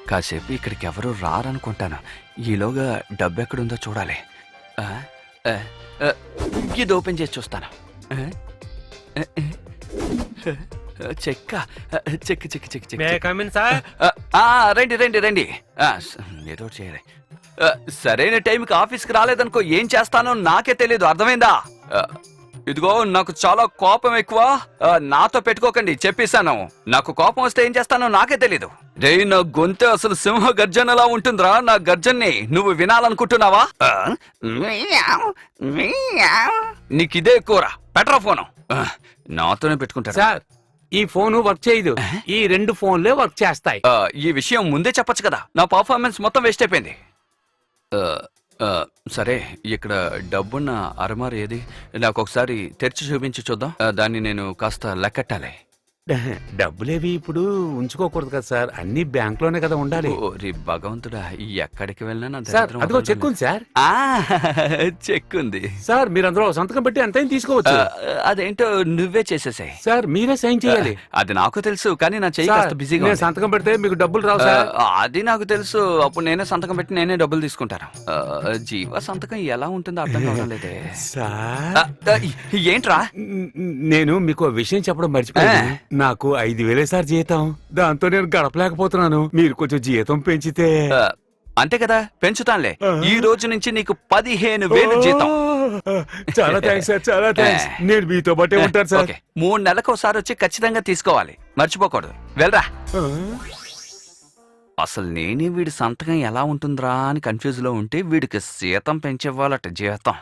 కాసేపు ఇక్కడికి ఎవరు రారనుకుంటాను. ఈలోగా డబ్బు ఎక్కడుందో చూడాలి. ఆ, ఆ, ఆ, ఇది ఓపెన్ చేసి చూస్తాను. ఆ, ఆ, చెక్క check check check check may come in sir. రండి రండి రండి. ఏదో ఒకటి చేయాలి. సరైన టైంకి ఆఫీస్కి రాలేదనుకో ఏం చేస్తానో నాకే తెలీదు, అర్థమైందా? ఇదిగో నాకు చాలా కోపం ఎక్కువ. నాతో పెట్టుకోకండి చెప్పేశాను. నాకు కోపం వస్తే ఏం చేస్తానో నాకే తెలీదు. రే నా గొంతు అసలు సింహ గర్జనలా ఉంటుందిరా. నా గర్జన్ని నువ్వు వినాలనుకుంటున్నావా? నీకిదే కూర. Petra phone. నాతోనే పెట్టుకుంటా సార్ ఈ ఫోన్ వర్క్ చేయదు, ఈ 2 ఫోన్లే వర్క్ చేస్తాయి. ఈ విషయం ముందే చెప్పొచ్చు కదా. నా పర్ఫార్మెన్స్ మొత్తం వేస్ట్ అయిపోయింది. సరే, ఇక్కడ డబ్బున్న అరమారు ఏది? నాకు ఒకసారి తెరిచి చూపించి చూద్దాం. దాన్ని నేను కాస్త లెక్కట్టాలి. డబ్బులేవి ఇప్పుడు ఉంచుకోకూడదు కదా సార్, అన్ని బ్యాంక్ లోనే కదా ఉండాలి. ఓరి భగవంతుడా, ఎక్కడికి వెళ్ళినా నా సార్ దరిద్రం అదిగో వదలడం చెక్ ఉంది సార్. చెక్ ఉంది. సార్ మీరు అందులో సంతకం పెట్టి ఎంతైనా తీసుకోవచ్చు. అదేంటో నువ్వే చేసేసాయి. సార్ మీరే సైన్ చేయాలి. అది నాకు తెలుసు, కానీ నా చెయ్యి సార్, కాస్త బిజీగా నేను ఉంది. సంతకం పెడితే మీకు డబ్బులు రావు సార్. అది నాకు తెలుసు. అప్పుడు నేనే సంతకం పెట్టి నేనే డబ్బులు తీసుకుంటాను. జీవ సంతకం ఎలా ఉంటుందో అర్థం కావడం లేదే. సార్ ఏంట్రా? నేను మీకు విషయం చెప్పడం మర్చిపోయాను. నాకు 5,000 సార్ జీతం. దాంతో నేను గడపలేకపోతున్నాను. మీరు కొంచెం జీతం పెంచితే. అంతే కదా, పెంచుతానులే. ఈ రోజు నుంచి నీకు 15,000 జీతం. చాలా థ్యాంక్స్ సార్, చాలా థ్యాంక్స్. నేను మీతో పాటే ఉంటాను సార్. 3 నెలలకు ఒకసారి వచ్చి ఖచ్చితంగా తీసుకోవాలి, మర్చిపోకూడదు. వెళ్ళరా. అసలు నేనే వీడి సంతకం ఎలా ఉంటుందిరా అని కన్ఫ్యూజ్ లో ఉంటే వీడికి జీతం పెంచివ్వాలట. జీతం